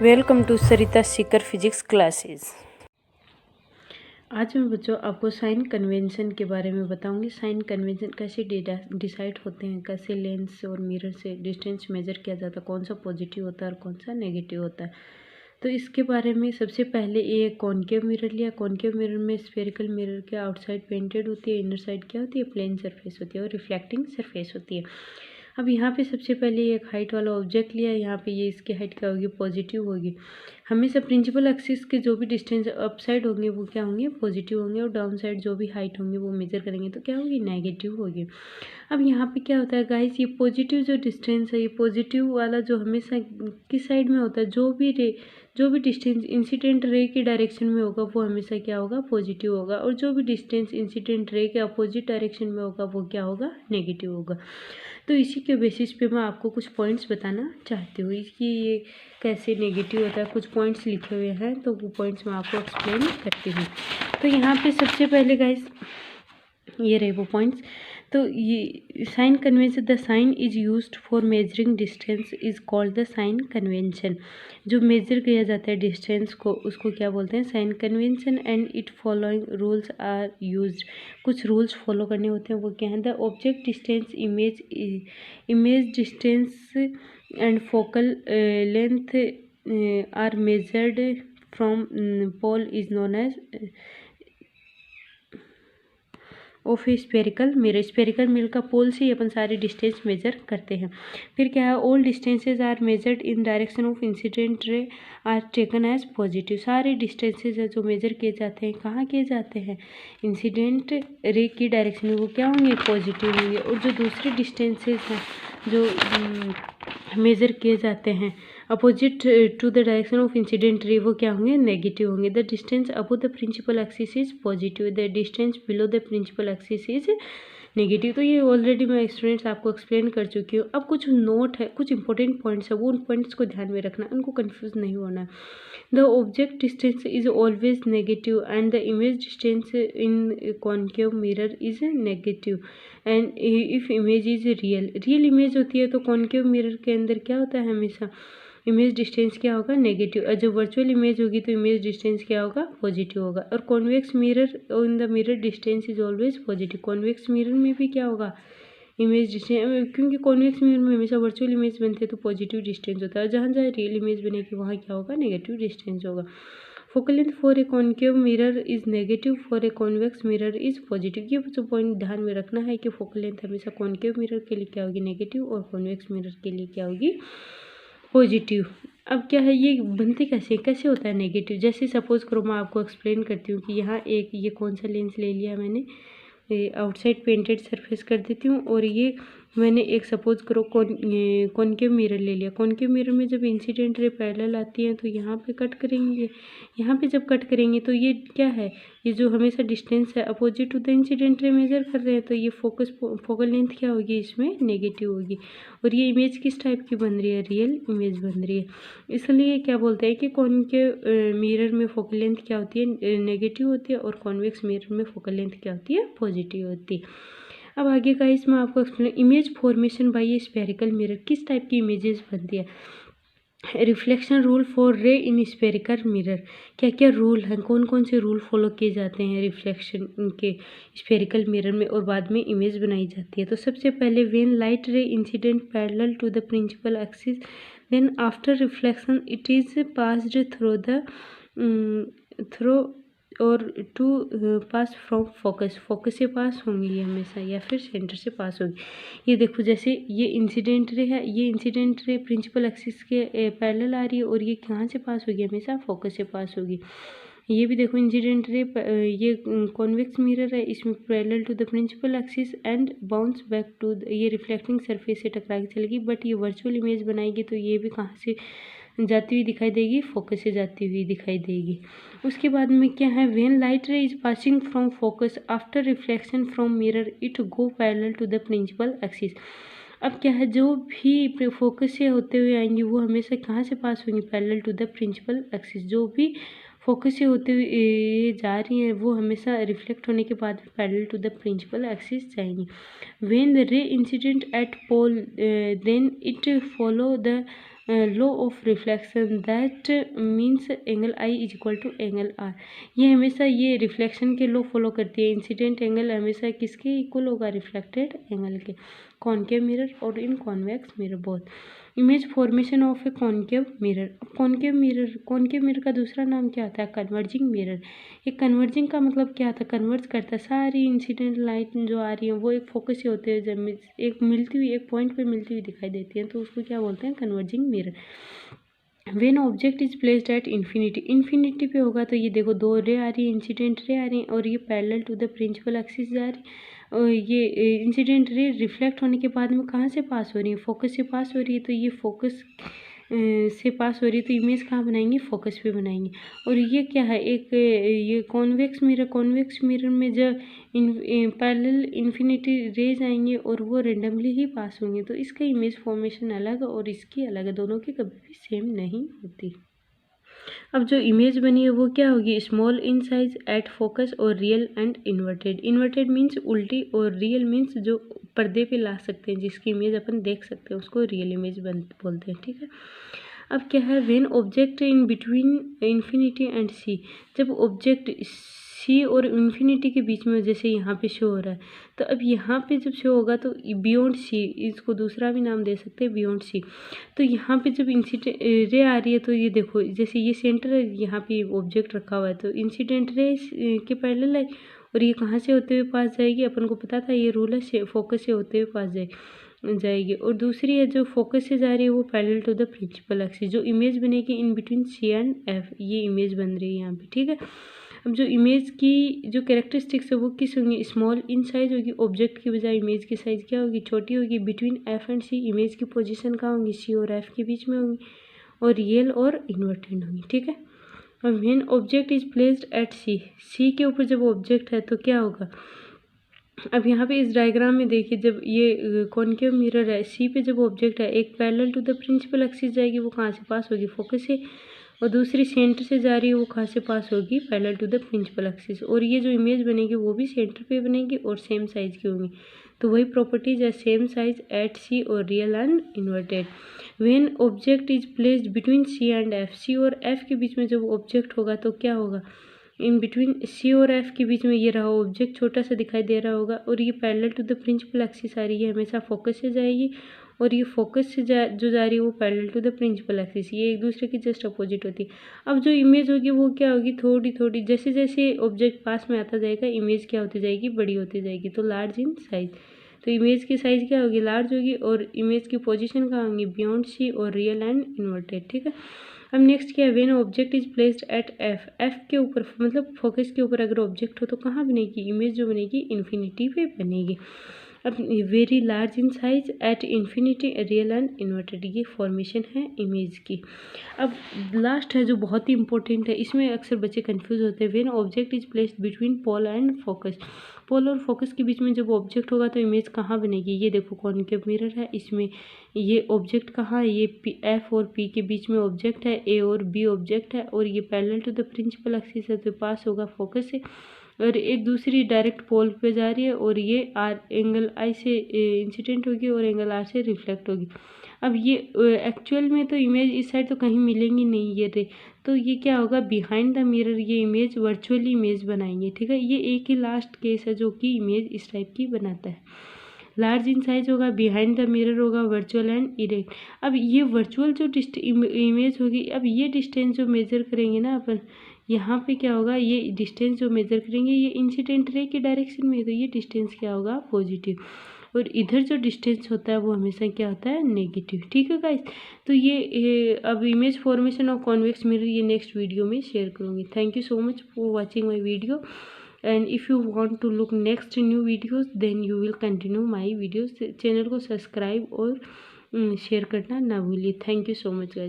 Welcome to Sarita Sikar physics classes. आज मैं बच्चों आपको साइन कन्वेंशन के बारे में बताऊंगी। साइन कन्वेंशन कैसे डिसाइड होते हैं, कैसे लेंस और मिरर से डिस्टेंस मेजर किया जाता है, कौन सा पॉजिटिव होता है और कौन सा नेगेटिव होता है। तो इसके बारे में सबसे पहले ये कॉनकेव मिरर लिया। कॉनकेव मिरर में स्फेरिकल मिरर के आउटसाइड पेंटेड होती है, इनर साइड क्या होती है, प्लेन सरफेस होती है और रिफ्लेक्टिंग सरफेस होती है। अब यहाँ पे सबसे पहले एक हाइट वाला ऑब्जेक्ट लिया। यहाँ पे ये इसकी हाइट क्या होगी, पॉजिटिव होगी। हमेशा प्रिंसिपल एक्सिस के जो भी डिस्टेंस अप साइड होंगे वो क्या होंगे, पॉजिटिव होंगे, और डाउन साइड जो भी हाइट होंगे वो मेजर करेंगे तो क्या होगी, नेगेटिव होगी। अब यहाँ पे क्या होता है गाइस, ये पॉजिटिव जो डिस्टेंस है, ये पॉजिटिव वाला जो हमेशा किस साइड में होता है, जो भी डिस्टेंस इंसिडेंट रे की डायरेक्शन में होगा वो हमेशा क्या होगा, पॉजिटिव होगा, और जो भी डिस्टेंस इंसिडेंट रे के अपोजिट डायरेक्शन में होगा वो क्या होगा, नेगेटिव होगा। तो इसी के बेसिस पे मैं आपको कुछ पॉइंट्स बताना चाहती हूँ कि ये कैसे नेगेटिव होता है। कुछ पॉइंट्स लिखे हुए हैं तो वो पॉइंट्स मैं आपको एक्सप्लेन करती हूँ। तो यहाँ पे सबसे पहले गाइस ये रहे वो पॉइंट्स। तो ये sign convention, the sign is used for measuring distance is called the sign convention. जो मेजर किया जाता है डिस्टेंस को उसको क्या बोलते हैं, sign convention. And it following rules are used. कुछ रूल्स फॉलो करने होते हैं, वो क्या है, the object distance, image distance and focal length are measured from pole is known as of a spherical mirror. Spherical mirror का pole से ही अपन सारे डिस्टेंस मेजर करते हैं। फिर क्या है, all distances are measured in direction of incident ray are taken as positive. सारे distances है जो मेजर किए जाते हैं, कहाँ किए जाते हैं, इंसिडेंट रे की डायरेक्शन में, वो क्या होंगे, पॉजिटिव होंगे। और जो दूसरे डिस्टेंसेज हैं जो मेजर किए जाते हैं opposite to the direction of incident ray, वो क्या होंगे, नेगेटिव होंगे। The distance above the principal axis is positive, the distance below the principal axis is negative. तो ये ऑलरेडी मैं स्टूडेंट्स आपको एक्सप्लेन कर चुकी हूँ। अब कुछ नोट है, कुछ इंपॉर्टेंट पॉइंट्स है, वो उन पॉइंट्स को ध्यान में रखना, उनको कंफ्यूज नहीं होना है। The object distance is always negative and the image distance in concave mirror is negative and if image is real image होती है तो कॉनकेव मिरर के अंदर क्या होता है, हमेशा इमेज डिस्टेंस क्या होगा, नेगेटिव। और जब वर्चुअल इमेज होगी तो इमेज डिस्टेंस क्या होगा, पॉजिटिव होगा। और convex mirror in the mirror distance is always positive. Convex mirror में भी क्या होगा, इमेज डिस्टेंस, क्योंकि कॉन्वेक्स मिरर में हमेशा वर्चुअल इमेज बनती है तो पॉजिटिव डिस्टेंस होता है, जहाँ जहाँ रियल इमेज बनेगी वहाँ क्या होगा, नेगेटिव डिस्टेंस होगा। Focal length for a concave mirror is negative, for a convex mirror is positive. ये जो पॉइंट ध्यान में रखना है कि फोकल लेंथ हमेशा कॉनकेव मिरर के लिए क्या होगी, नेगेटिव, और कॉन्वेक्स मिरर के लिए क्या होगी, पॉजिटिव। अब क्या है, ये बनते कैसे होता है नेगेटिव। जैसे सपोज करो मैं आपको एक्सप्लेन करती हूँ कि यहाँ एक ये कौन सा लेंस ले लिया मैंने, आउटसाइड पेंटेड सरफेस कर देती हूँ, और ये मैंने एक सपोज करो कॉनकेव मिरर ले लिया। कॉनकेव मिरर में जब इंसिडेंट रे पैरेलल आती है तो यहाँ पे कट करेंगे। यहाँ पे जब कट करेंगे तो ये क्या है, ये जो हमेशा डिस्टेंस है opposite to the incident ray measure कर रहे हैं, तो ये फोकल लेंथ क्या होगी, इसमें नेगेटिव होगी। और ये इमेज किस टाइप की बन रही है, रियल इमेज बन रही है। इसलिए क्या बोलते हैं कि कॉनकेव मिरर में फोकल लेंथ क्या होती है, नेगेटिव होती है, और कॉन्वेक्स मिरर में फोकल लेंथ क्या होती है, पॉजिटिव होती है। अब आगे का इसमें आपको explain, image formation by A spherical mirror, किस टाइप की इमेजेस बनती है। रिफ्लेक्शन रूल फॉर रे इन स्फेरिकल मिरर, क्या क्या रूल हैं, कौन कौन से रूल फॉलो किए जाते हैं रिफ्लेक्शन के स्फेरिकल मिरर में, और बाद में इमेज बनाई जाती है। तो सबसे पहले when light ray incident parallel to the principal axis, then after reflection it is passed through और टू पास फ्रॉम फोकस से पास होंगी ये हमेशा, या फिर सेंटर से पास होगी। ये देखो जैसे ये इंसिडेंट रे है, ये इंसिडेंट रे प्रिंसिपल एक्सिस के पैरेलल आ रही है, और ये कहाँ से पास होगी, हमेशा फोकस से पास होगी। ये भी देखो इंसिडेंट रे, ये कॉन्वेक्स मिरर है, इसमें parallel to the principal axis and bounce back to ये रिफ्लेक्टिंग सरफेस से टकरा के चलेगी। बट ये वर्चुअल इमेज बनाएगी तो ये भी कहाँ से जाती हुई दिखाई देगी, फोकस से जाती हुई दिखाई देगी। उसके बाद में क्या है, when light ray is passing from focus after reflection from mirror it go parallel to the principal axis. अब क्या है, जो भी फोकस से होते हुए आएंगी वो हमेशा कहाँ से पास होंगी, parallel to the principal axis. जो भी फोकस से होते हुए जा रही हैं वो हमेशा रिफ्लेक्ट होने के बाद parallel to the principal axis जाएंगी। When the ray incident at pole then it follow the law of reflection that means angle i is equal to angle r. ये हमेशा ये रिफ्लेक्शन के लॉ फॉलो करती है। इंसिडेंट एंगल हमेशा किसके equal होगा, रिफ्लेक्टेड एंगल के, कॉनकेव मिरर और in convex mirror both. Image formation of a concave mirror. Concave mirror का दूसरा नाम क्या होता है, कन्वर्जिंग मिरर। एक कन्वर्जिंग का मतलब क्या होता है, कन्वर्ज करता है सारी इंसिडेंट लाइट जो आ रही है वो एक फोकस से होते हैं, जब एक मिलती हुई एक पॉइंट पे मिलती हुई दिखाई देती है तो उसको क्या बोलते हैं, converging mirror. When object is placed at infinity पे होगा तो ये देखो दो रे आ रही है, इंसिडेंट रे आ रही है और ये parallel to the principal axis जा रही है। और ये इंसिडेंट रे रिफ्लेक्ट होने के बाद में कहाँ से पास हो रही है, फोकस से पास हो रही है। तो ये फोकस से पास हो रही है तो इमेज कहाँ बनाएंगे, फोकस पे बनाएंगे। और ये क्या है, एक ये कॉन्वेक्स मिरर में जब पैरेलल इन्फिनिटी रेज आएंगे और वो रेंडमली ही पास होंगे तो इसका इमेज फॉर्मेशन अलग और इसकी अलग है, दोनों की कभी भी सेम नहीं होती। अब जो इमेज बनी है वो क्या होगी, small in size at focus और real and inverted. Inverted means उल्टी और रियल मीन्स जो पर्दे पे ला सकते हैं, जिसकी इमेज अपन देख सकते हैं उसको रियल इमेज बोलते हैं, ठीक है। अब क्या है, when object in between infinity and C. जब ऑब्जेक्ट सी और इन्फिनिटी के बीच में, जैसे यहाँ पे शो हो रहा है, तो अब यहाँ पे जब शो होगा तो बियॉन्ड सी, इसको दूसरा भी नाम दे सकते हैं बियॉन्ड सी। तो यहाँ पे जब इंसिडेंट रे आ रही है तो ये देखो जैसे ये सेंटर है, यहाँ पे ऑब्जेक्ट रखा हुआ है तो इंसिडेंट रे के पैरेलल है और ये कहाँ से होते हुए पास जाएगी, अपन को पता था ये रूल है, फोकस से होते हुए पास जाएगी। और दूसरी है जो फोकस से जा रही है वो parallel to the principal axis. जो इमेज बनेगी in between C and F, ये इमेज बन रही है यहाँ पे, ठीक है। अब जो इमेज की जो कैरेक्टरिस्टिक्स है वो किस होंगी, स्मॉल इन साइज होगी, ऑब्जेक्ट की बजाय इमेज की साइज क्या होगी, छोटी होगी। Between F and C, image की पोजीशन कहाँ होंगी, सी और एफ के बीच में होंगी और रियल और इन्वर्टेड होंगी, ठीक है। अब when object is placed at C, C के ऊपर जब ऑब्जेक्ट है तो क्या होगा। अब यहाँ पे इस डायग्राम में देखिए, जब ये कॉनकेव मिरर है, सी पे जब ऑब्जेक्ट है, एक parallel to the principal axis जाएगी, वो कहाँ से पास होगी, फोकस से, और दूसरी सेंटर से जा रही है वो कहाँ से पास होगी, parallel to the principal axis. और ये जो इमेज बनेगी वो भी सेंटर पे बनेगी और सेम साइज की होंगी। तो वही प्रॉपर्टीज है, सेम साइज एट सी और real and inverted. When object is placed between C and F, C और एफ के बीच में जब ऑब्जेक्ट होगा तो क्या होगा, इन बिटवीन सी और एफ के बीच में ये रहा ऑब्जेक्ट छोटा सा दिखाई दे रहा होगा और ये parallel to the principal axis आ रही है, हमेशा फोकस से जाएगी और ये फोकस से जो जा रही है वो parallel to the principal axis, ये एक दूसरे की जस्ट अपोजिट होती है। अब जो इमेज होगी वो क्या होगी, थोड़ी थोड़ी जैसे जैसे ऑब्जेक्ट पास में आता जाएगा इमेज क्या होती जाएगी, बड़ी होती जाएगी। तो लार्ज इन साइज, तो इमेज की साइज क्या होगी, लार्ज होगी और इमेज की पोजीशन कहाँ होंगी, बियॉन्ड सी और रियल एंड इन्वर्टेड, ठीक है। अब नेक्स्ट क्या है, when object is placed eight F, F के ऊपर मतलब फोकस के ऊपर अगर ऑब्जेक्ट हो तो कहाँ बनेगी, इमेज जो बनेगी इन्फिनिटी पे बनेगी। अब very large in size at infinity, real and inverted, ये फॉर्मेशन है इमेज की। अब लास्ट है जो बहुत ही इंपॉर्टेंट है, इसमें अक्सर बच्चे कंफ्यूज होते हैं। When object is placed between pole and focus, pole और फोकस के बीच में जब ऑब्जेक्ट होगा तो इमेज कहाँ बनेगी, ये देखो कॉनकेव मिरर है, इसमें ये ऑब्जेक्ट कहाँ है, ये एफ और पी के बीच में ऑब्जेक्ट है, ए और बी ऑब्जेक्ट है और ये parallel to the principal axis है तो पास होगा फोकस से और एक दूसरी डायरेक्ट पोल पे जा रही है और ये आर एंगल आई से इंसिडेंट होगी और एंगल आर से रिफ्लेक्ट होगी। अब ये एक्चुअल में तो इमेज इस साइड तो कहीं मिलेंगी नहीं ये रे, तो ये क्या होगा, बिहाइंड द मिरर ये इमेज वर्चुअली इमेज बनाएंगे, ठीक है। ये एक ही लास्ट केस है जो कि इमेज इस टाइप की बनाता है। लार्ज इन साइज होगा, बिहाइंड द मिरर होगा, वर्चुअल एंड इरेक्ट। अब ये वर्चुअल जो इमेज होगी, अब ये डिस्टेंस जो मेजर करेंगे ना अपन, यहाँ पे क्या होगा, ये डिस्टेंस जो मेजर करेंगे ये इंसिडेंट रे के डायरेक्शन में है तो ये डिस्टेंस क्या होगा, पॉजिटिव, और इधर जो डिस्टेंस होता है वो हमेशा क्या होता है, नेगेटिव, ठीक है गाइस। तो ये अब image formation of convex mirror ये नेक्स्ट वीडियो में शेयर करूँगी। Thank you so much for watching my video, and if you want to look next new videos then you will continue my videos. Channel को subscribe और share करना ना भूलिए। Thank you so much guys.